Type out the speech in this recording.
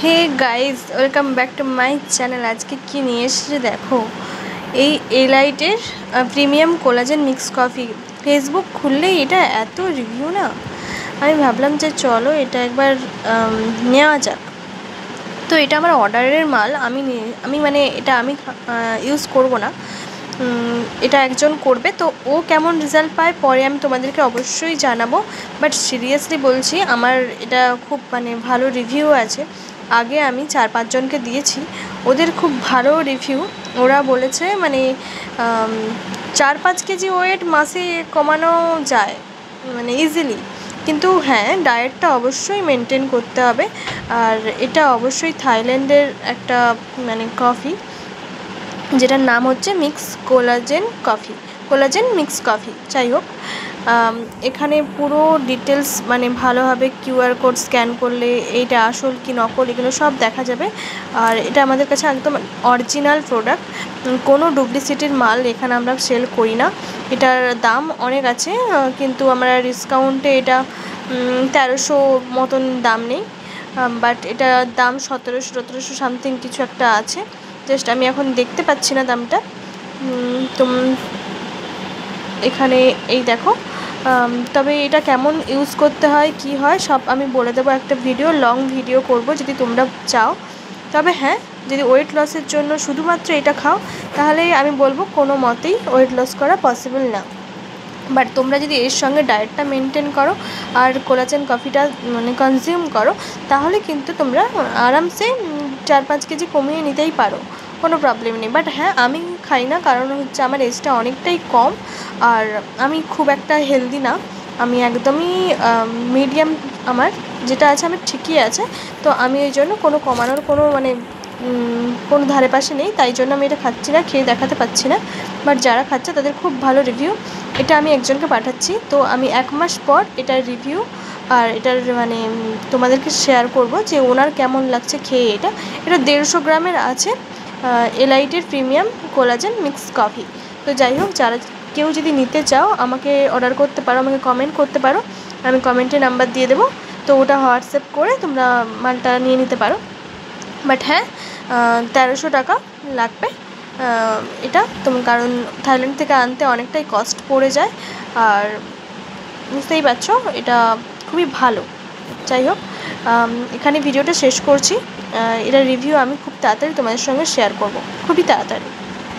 Hey guys, welcome back to my channel. আজকে কি নিয়ে এসেছে দেখো, এই এলাইটের premium collagen mix coffee. Facebook খুললেই এটা এত রিভিউ না, আমি ভাবলাম যে চলো এটা একবার নেওয়া যাক। তো এটা আমার অর্ডারের মাল, আমি মানে এটা আমি ইউজ করব না, এটা একজন করবে। তো ও কেমন রেজাল্ট পায় পরে আমি তোমাদেরকে অবশ্যই জানাবো। বাট সিরিয়াসলি বলছি, আমার এটা খুব মানে ভালো রিভিউ আছে। আগে আমি 4-5 জনকে দিয়েছি, ওদের খুব ভালো রিভিউ। ওরা বলেছে মানে 4-5 কেজি ওয়েট মাসে কমানো যায় মানে ইজিলি। কিন্তু হ্যাঁ, ডায়েটটা অবশ্যই মেনটেন করতে হবে। আর এটা অবশ্যই থাইল্যান্ডের একটা মানে কফি, যেটার নাম হচ্ছে কোলাজেন মিক্স কফি। যাই হোক, এখানে পুরো ডিটেলস মানে ভালোভাবে কিউআর কোড স্ক্যান করলে এইটা আসল কি নকল এগুলো সব দেখা যাবে। আর এটা আমাদের কাছে একদম অরিজিনাল প্রোডাক্ট, কোনো ডুপ্লিসিটির মাল এখানে আমরা সেল করি না। এটার দাম অনেক আছে, কিন্তু আমরা ডিসকাউন্টে এটা 1300 মতন দাম নেই। বাট এটার দাম 1700 সামথিং কিছু একটা আছে। জাস্ট আমি এখন দেখতে পাচ্ছি না দামটা। তো এখানে এই দেখো, তবে এটা কেমন ইউজ করতে হয় কি হয় সব আমি বলে দেবো, একটা লং ভিডিও করব যদি তোমরা চাও। তবে হ্যাঁ, যদি ওয়েট লসের জন্য শুধুমাত্র এটা খাও তাহলে আমি বলবো কোনো মতেই ওয়েট লস করা পসিবল না। বাট তোমরা যদি এর সঙ্গে ডায়েটটা মেনটেন করো আর কোলাজেন কফিটা মানে কনজিউম করো, তাহলে কিন্তু তোমরা আরামসে 4-5 কেজি কমিয়ে নিতেই পারো, কোনো প্রবলেম নেই। বাট হ্যাঁ, আমি খাই না, কারণ হচ্ছে আমার এজটা অনেকটাই কম আর আমি খুব একটা হেলদি না। আমি একদমই মিডিয়াম, আমার যেটা আছে আমার ঠিকই আছে। তো আমি ওই জন্য কোনো কমানোর কোনো মানে কোনো ধারে পাশে নেই, তাই জন্য আমি এটা খাচ্ছি না, খেয়ে দেখাতে পাচ্ছি না। বাট যারা খাচ্ছে তাদের খুব ভালো রিভিউ। এটা আমি একজনকে পাঠাচ্ছি, তো আমি 1 মাস পর এটার রিভিউ আর এটার মানে তোমাদেরকে শেয়ার করব যে ওনার কেমন লাগছে খেয়ে। এটা 150 গ্রামের আছে, এলাইটের প্রিমিয়াম কোলাজেন মিক্স কফি। তো যাই হোক, কেউ যদি নিতে চাও আমাকে অর্ডার করতে পারো, আমাকে কমেন্ট করতে পারো, আমি কমেন্টে নাম্বার দিয়ে দেবো। তো ওটা হোয়াটসঅ্যাপ করে তোমরা মালটা নিয়ে নিতে পারো। বাট হ্যাঁ, 1300 টাকা লাগবে এটা কারণ থাইল্যান্ড থেকে আনতে অনেকটাই কস্ট পড়ে যায়। আর বুঝতেই পারছো এটা খুবই ভালো। যাই হোক, এখানে ভিডিওটা শেষ করছি। এটার রিভিউ আমি খুব তাড়াতাড়ি তোমাদের সঙ্গে শেয়ার করব, খুবই তাড়াতাড়ি।